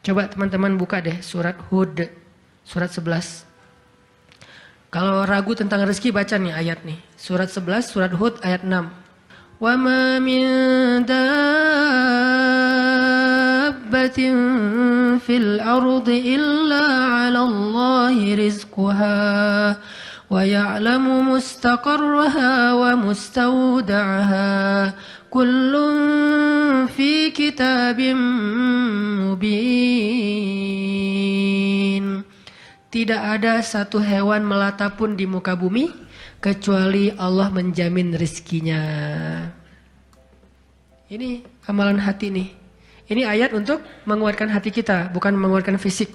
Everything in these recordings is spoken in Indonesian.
Coba teman-teman buka deh surat Hud, surat 11. Kalau ragu tentang rezeki baca nih ayat nih. Surat 11, surat Hud ayat 6. Wa ma min dabbatin fil ardi illa 'ala Allahi rizquha wa ya'lamu mustaqarraha wa mustawda'aha. Kullun fi kitabim mubin. Tidak ada satu hewan melata pun di muka bumi kecuali Allah menjamin rizkinya. Ini amalan hati nih. Ini ayat untuk menguatkan hati kita, bukan menguatkan fisik.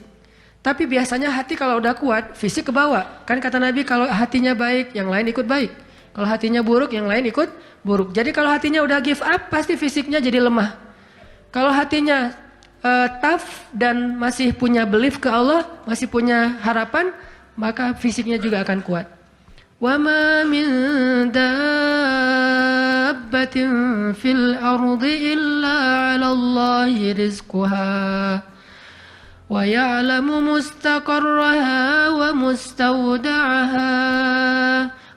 Tapi biasanya hati kalau udah kuat, fisik ke bawah. Kan kata Nabi kalau hatinya baik, yang lain ikut baik. Kalau hatinya buruk, yang lain ikut buruk. Jadi kalau hatinya udah give up, pasti fisiknya jadi lemah. Kalau hatinya tough dan masih punya belief ke Allah, masih punya harapan, maka fisiknya juga akan kuat. Wa ma min dabbatin fil ardi illa 'ala Allahi rizquha wa ya'lamu mustaqarraha wa mustawda'aha.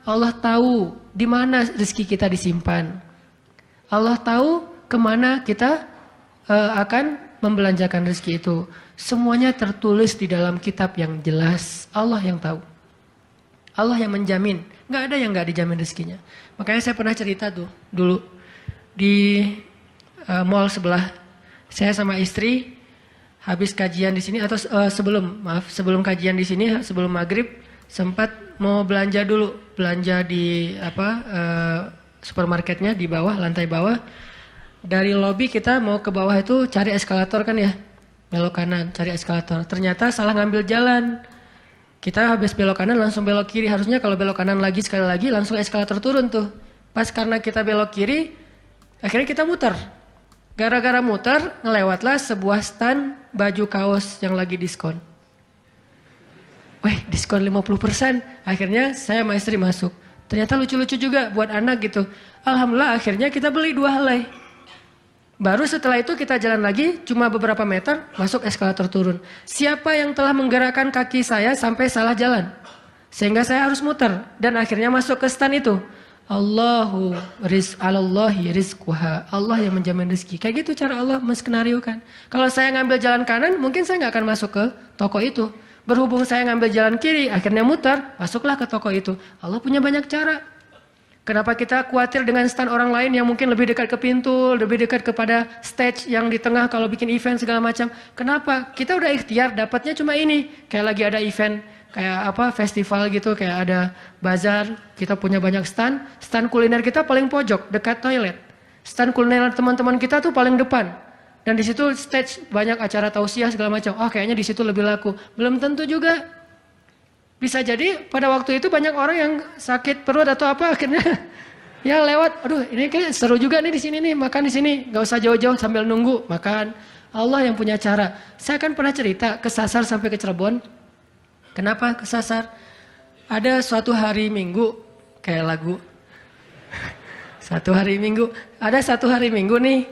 Allah tahu di mana rezeki kita disimpan. Allah tahu kemana kita akan membelanjakan rezeki itu. Semuanya tertulis di dalam kitab yang jelas. Allah yang tahu. Allah yang menjamin. Nggak ada yang nggak dijamin rezekinya. Makanya saya pernah cerita tuh dulu di mall sebelah. Saya sama istri habis kajian di sini atau sebelum kajian di sini, sebelum maghrib sempat mau belanja dulu, belanja di supermarketnya di bawah, lantai bawah. Dari lobi kita mau ke bawah itu cari eskalator kan ya, belok kanan cari eskalator. Ternyata salah ngambil jalan. Kita habis belok kanan langsung belok kiri. Harusnya kalau belok kanan lagi sekali lagi langsung eskalator turun tuh. Pas karena kita belok kiri, akhirnya kita muter. Gara-gara muter ngelewatlah sebuah stand baju kaos yang lagi diskon. Weh, diskon 50%. Akhirnya saya sama istri masuk. Ternyata lucu-lucu juga buat anak gitu. Alhamdulillah akhirnya kita beli 2 helai. Baru setelah itu kita jalan lagi cuma beberapa meter masuk eskalator turun. Siapa yang telah menggerakkan kaki saya sampai salah jalan? Sehingga saya harus muter dan akhirnya masuk ke stand itu. Alallahi rizquha. Allah yang menjamin rezeki. Kayak gitu cara Allah menskenariokan. Kalau saya ngambil jalan kanan mungkin saya nggak akan masuk ke toko itu. Berhubung saya ngambil jalan kiri akhirnya muter masuklah ke toko itu. Allah punya banyak cara. Kenapa kita khawatir dengan stand orang lain yang mungkin lebih dekat ke pintu, lebih dekat kepada stage yang di tengah kalau bikin event segala macam. Kenapa? Kita udah ikhtiar dapatnya cuma ini. Kayak lagi ada event, kayak festival gitu, kayak ada bazar, kita punya banyak stand. Stand kuliner kita paling pojok, dekat toilet. Stand kuliner teman-teman kita tuh paling depan. Dan di situ stage banyak acara tausiah segala macam. Kayaknya di situ lebih laku. Belum tentu juga. Bisa jadi pada waktu itu banyak orang yang sakit perut atau apa akhirnya ya lewat. Aduh, ini kayak seru juga nih di sini nih, makan di sini. Gak usah jauh-jauh sambil nunggu makan. Allah yang punya cara. Saya kan pernah cerita kesasar sampai ke Cirebon. Kenapa kesasar? Ada suatu hari Minggu kayak lagu. Satu hari Minggu nih.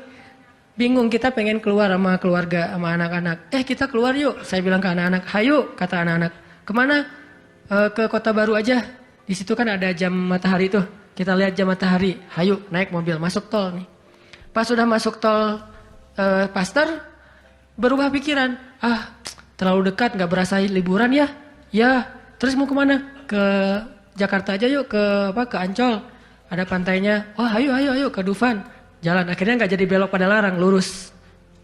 Bingung kita pengen keluar sama keluarga sama anak-anak. Kita keluar yuk. Saya bilang ke anak-anak, "Hayu," kata anak-anak. "Kemana?" Ke Kota Baru aja. Di situ kan ada jam matahari tuh. Kita lihat jam matahari. Hayu naik mobil masuk tol nih. Pas sudah masuk tol Paster berubah pikiran. Terlalu dekat nggak berasa liburan ya. Ya. Terus mau kemana? Ke Jakarta aja yuk ke Ancol. Ada pantainya. Ayo ke Dufan. Jalan akhirnya nggak jadi belok pada larang lurus.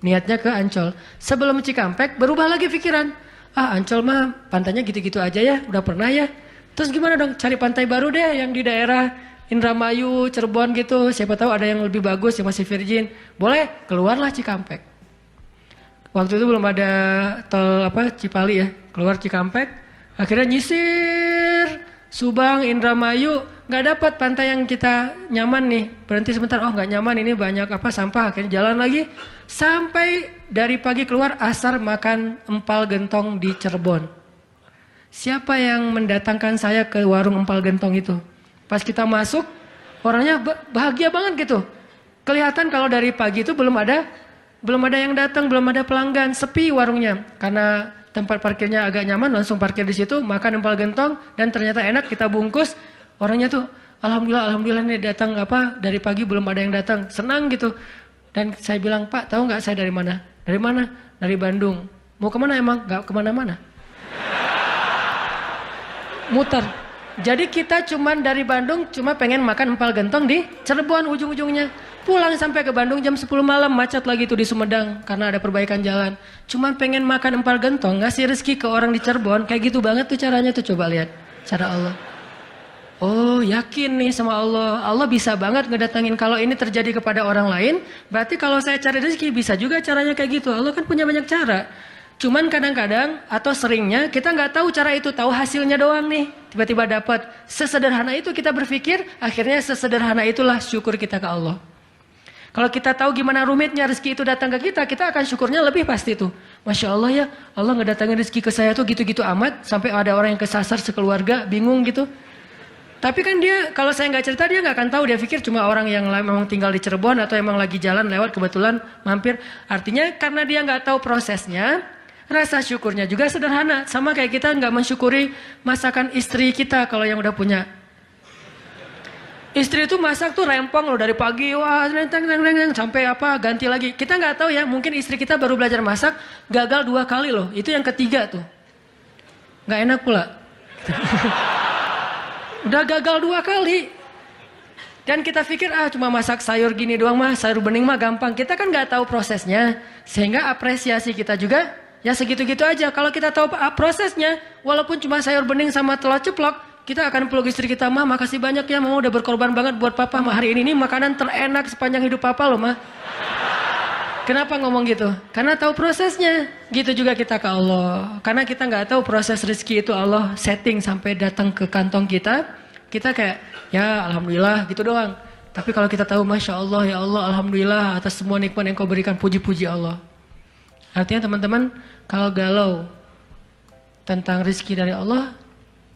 Niatnya ke Ancol. Sebelum Cikampek berubah lagi pikiran. Ancol mah pantainya gitu-gitu aja ya, udah pernah ya. Terus gimana dong, cari pantai baru deh yang di daerah Indramayu, Cirebon gitu. Siapa tahu ada yang lebih bagus, yang masih virgin. Boleh, keluarlah Cikampek. Waktu itu belum ada tol Cipali ya, keluar Cikampek. Akhirnya nyisir, Subang, Indramayu, nggak dapat pantai yang kita nyaman nih. Berhenti sebentar, nggak nyaman ini banyak sampah. Akhirnya jalan lagi. Sampai dari pagi keluar asar makan empal gentong di Cirebon. Siapa yang mendatangkan saya ke warung empal gentong itu? Pas kita masuk, orangnya bahagia banget gitu. Kelihatan kalau dari pagi itu belum ada belum ada yang datang, belum ada pelanggan, sepi warungnya. Karena tempat parkirnya agak nyaman, langsung parkir di situ, makan empal gentong, dan ternyata enak, kita bungkus. Orangnya tuh, alhamdulillah nih datang dari pagi belum ada yang datang, senang gitu. Dan saya bilang, Pak, tahu nggak saya dari mana? Dari mana? Dari Bandung. Mau kemana emang? Nggak kemana-mana. Muter. Jadi kita cuman dari Bandung cuma pengen makan empal gentong di Cirebon ujung-ujungnya. Pulang sampai ke Bandung jam 10 malam, macet lagi tuh di Sumedang karena ada perbaikan jalan. Cuman pengen makan empal gentong, ngasih rezeki ke orang di Cirebon, kayak gitu banget tuh caranya tuh, coba lihat cara Allah. Oh, yakin nih sama Allah. Allah bisa banget ngedatangin. Kalau ini terjadi kepada orang lain, berarti kalau saya cari rezeki bisa juga caranya kayak gitu. Allah kan punya banyak cara. Cuman kadang-kadang atau seringnya kita nggak tahu cara itu, tahu hasilnya doang nih. Tiba-tiba dapat. Sesederhana itu kita berpikir, akhirnya sesederhana itulah syukur kita ke Allah. Kalau kita tahu gimana rumitnya rezeki itu datang ke kita, kita akan syukurnya lebih pasti tuh. Masya Allah ya, Allah ngedatangin rezeki ke saya tuh gitu-gitu amat, sampai ada orang yang kesasar sekeluarga, bingung gitu. Tapi kan dia, kalau saya nggak cerita dia nggak akan tahu, dia pikir cuma orang yang memang tinggal di Cirebon atau emang lagi jalan lewat kebetulan mampir. Artinya karena dia nggak tahu prosesnya, rasa syukurnya juga sederhana. Sama kayak kita nggak mensyukuri masakan istri kita kalau yang udah punya. Istri itu masak tuh rempong loh dari pagi, wah sampai ganti lagi. Kita nggak tahu ya, mungkin istri kita baru belajar masak, gagal 2 kali loh. Itu yang ketiga tuh, nggak enak pula. Udah gagal 2 kali. Dan kita pikir cuma masak sayur gini doang mah, sayur bening mah gampang. Kita kan nggak tahu prosesnya, sehingga apresiasi kita juga ya segitu-gitu aja. Kalau kita tahu prosesnya, walaupun cuma sayur bening sama telur ceplok, kita akan peluk istri kita, mah makasih banyak ya, mama udah berkorban banget buat papa, mah hari ini makanan terenak sepanjang hidup papa loh mah. Kenapa ngomong gitu? Karena tahu prosesnya. Gitu juga kita ke Allah. Karena kita nggak tahu proses rezeki itu Allah setting sampai datang ke kantong kita. Kita kayak ya alhamdulillah gitu doang. Tapi kalau kita tahu Masya Allah ya Allah alhamdulillah atas semua nikmat yang kau berikan, puji-puji Allah. Artinya teman-teman kalau galau tentang rezeki dari Allah,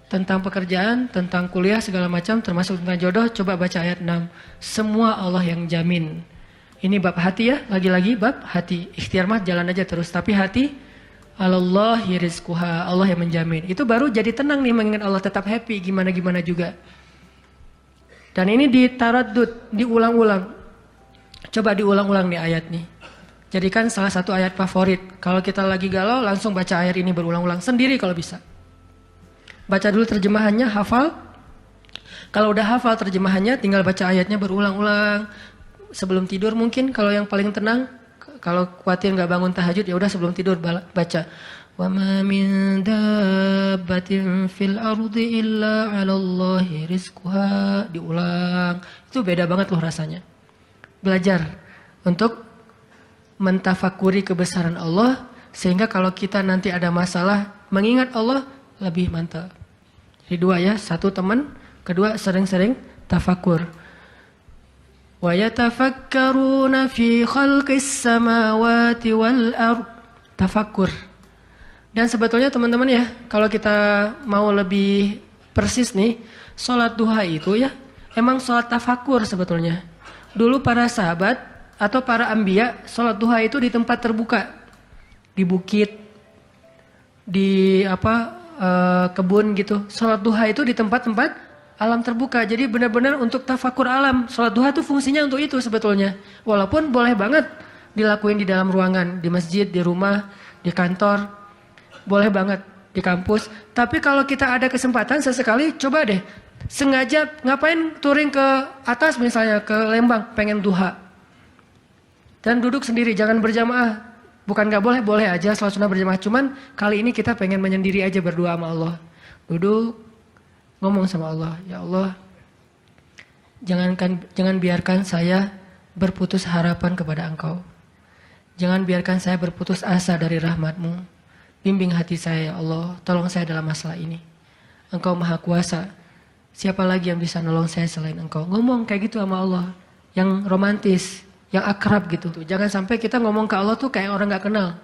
tentang pekerjaan, tentang kuliah segala macam, termasuk tentang jodoh, coba baca ayat 6. Semua Allah yang jamin. Ini bab hati ya, lagi-lagi bab hati. Ikhtiar mah jalan aja terus, tapi hati Allahi rizquha, Allah yang menjamin. Itu baru jadi tenang nih mengingat Allah, tetap happy gimana-gimana juga. Dan ini ditaraddud, diulang-ulang. Coba diulang-ulang nih ayat nih. Jadikan salah satu ayat favorit. Kalau kita lagi galau, langsung baca ayat ini berulang-ulang sendiri kalau bisa. Baca dulu terjemahannya, hafal. Kalau udah hafal terjemahannya, tinggal baca ayatnya berulang-ulang. Sebelum tidur mungkin, kalau yang paling tenang. Kalau khawatir nggak bangun tahajud, ya udah sebelum tidur baca. Wa ma min dabbatin fil ardi illa 'alallahi rizquha. Diulang. Itu beda banget loh rasanya. Belajar untuk mentafakuri kebesaran Allah, sehingga kalau kita nanti ada masalah, mengingat Allah lebih mantap. Jadi 2 ya, 1 teman, kedua sering-sering tafakur. Wa yatafakkaruna fi khalqis samawati wal ard. Tafakur. Dan sebetulnya teman-teman ya, kalau kita mau lebih persis nih, sholat duha itu ya, emang sholat tafakur sebetulnya. Dulu para sahabat atau para anbiya, sholat duha itu di tempat terbuka. Di bukit, di kebun gitu. Sholat duha itu di tempat-tempat alam terbuka. Jadi benar-benar untuk tafakur alam. Sholat duha itu fungsinya untuk itu sebetulnya. Walaupun boleh banget dilakuin di dalam ruangan, di masjid, di rumah, di kantor. Boleh banget di kampus. Tapi kalau kita ada kesempatan sesekali, coba deh. Sengaja ngapain touring ke atas misalnya, ke Lembang, pengen duha. Dan duduk sendiri, jangan berjamaah. Bukan gak boleh, boleh aja sholat sunnah berjamaah. Cuman kali ini kita pengen menyendiri aja berdoa sama Allah. Duduk, ngomong sama Allah. Ya Allah, jangan biarkan saya berputus harapan kepada Engkau. Jangan biarkan saya berputus asa dari rahmat-Mu. Bimbing hati saya ya Allah, tolong saya dalam masalah ini. Engkau maha kuasa. Siapa lagi yang bisa nolong saya selain Engkau? Ngomong kayak gitu sama Allah. Yang romantis. Yang akrab gitu. Jangan sampai kita ngomong ke Allah tuh kayak orang gak kenal.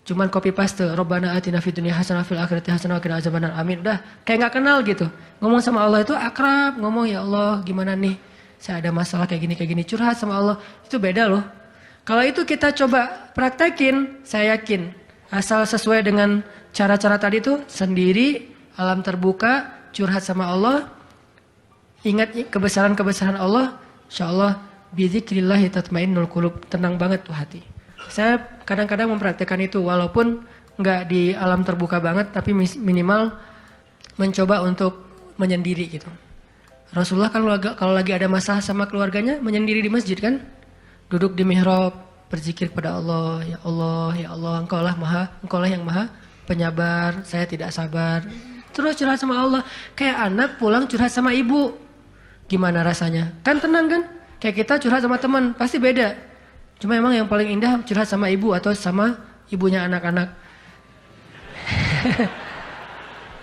Cuman copy paste. Rabbana atina fid dunya hasanah fil akhirati hasanah wa qina azabannar. Amin. Udah kayak gak kenal gitu. Ngomong sama Allah itu akrab. Ngomong ya Allah gimana nih. Saya ada masalah kayak gini. Curhat sama Allah. Itu beda loh. Kalau itu kita coba praktekin, saya yakin asal sesuai dengan cara-cara tadi itu sendiri, alam terbuka, curhat sama Allah, ingat kebesaran-kebesaran Allah, insyaallah bizikrillah tatmainnul qulub, tenang banget tuh hati. Saya kadang-kadang mempraktekkan itu walaupun nggak di alam terbuka banget, tapi minimal mencoba untuk menyendiri gitu. Rasulullah kan kalau lagi ada masalah sama keluarganya menyendiri di masjid kan, duduk di mihrab berzikir kepada Allah, ya Allah, ya Allah, Engkaulah yang maha penyabar, saya tidak sabar. Terus curhat sama Allah, kayak anak pulang curhat sama ibu, gimana rasanya? Kan tenang kan? Kayak kita curhat sama teman pasti beda. Cuma emang yang paling indah curhat sama ibu atau sama ibunya anak-anak.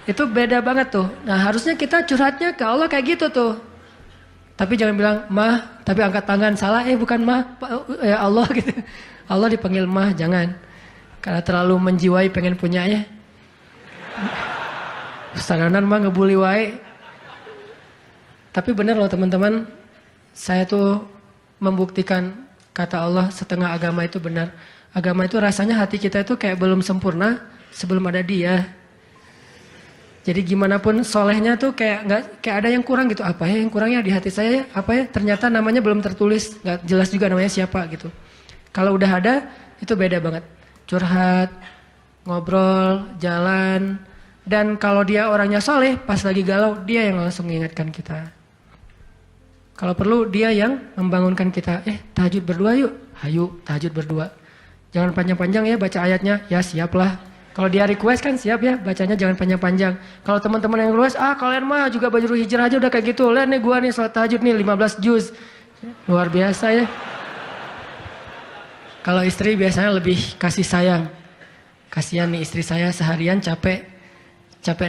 Itu beda banget tuh. Nah harusnya kita curhatnya ke Allah kayak gitu tuh. Tapi jangan bilang mah, tapi angkat tangan salah, bukan mah, ya Allah gitu. Allah dipanggil mah, jangan. Karena terlalu menjiwai pengen punyanya. Sadanan mah ngebuli wae. Tapi benar loh teman-teman, saya tuh membuktikan kata Allah setengah agama itu benar. Agama itu rasanya hati kita itu kayak belum sempurna sebelum ada Dia. Jadi gimana pun solehnya tuh kayak ada yang kurang gitu. Apa ya yang kurangnya di hati saya? Apa ya? Ternyata namanya belum tertulis, nggak jelas juga namanya siapa gitu. Kalau udah ada itu beda banget. Curhat, ngobrol, jalan, dan kalau dia orangnya soleh, pas lagi galau dia yang langsung mengingatkan kita. Kalau perlu dia yang membangunkan kita. Tahajud berdua yuk, hayu tahajud berdua. Jangan panjang-panjang ya baca ayatnya, ya siaplah. Kalau dia request kan siap ya, bacanya jangan panjang-panjang. Kalau teman-teman yang request, kalian mah juga baju hijrah aja udah kayak gitu. Lihat nih gua nih salat tahajud nih 15 juz. Luar biasa ya. Kalau istri biasanya lebih kasih sayang. Kasihan nih istri saya seharian capek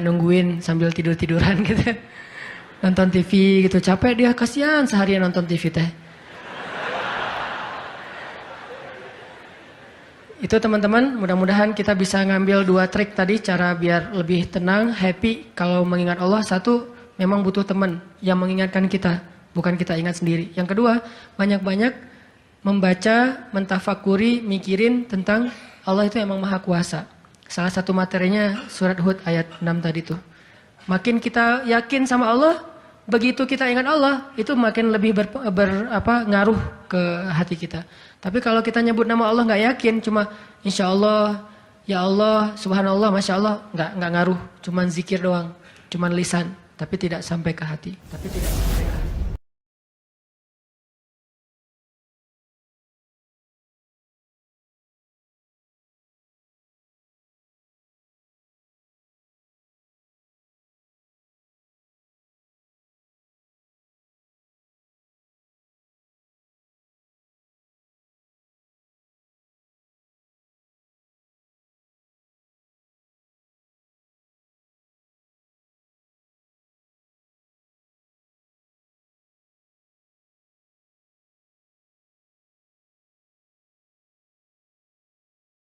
nungguin sambil tidur-tiduran gitu. Nonton TV gitu, capek dia, kasihan seharian nonton TV teh. Itu teman-teman, mudah-mudahan kita bisa ngambil 2 trik tadi cara biar lebih tenang, happy kalau mengingat Allah. 1, memang butuh teman yang mengingatkan kita, bukan kita ingat sendiri. Yang kedua, banyak-banyak membaca, mentafakuri, mikirin tentang Allah itu emang maha kuasa. Salah satu materinya surat Hud ayat 6 tadi tuh. Makin kita yakin sama Allah, begitu kita ingat Allah, itu makin lebih ngaruh ke hati kita. Tapi kalau kita nyebut nama Allah nggak yakin, cuma insya Allah, ya Allah, subhanallah, masya Allah, nggak ngaruh, cuman zikir doang, cuman lisan, tapi tidak sampai ke hati.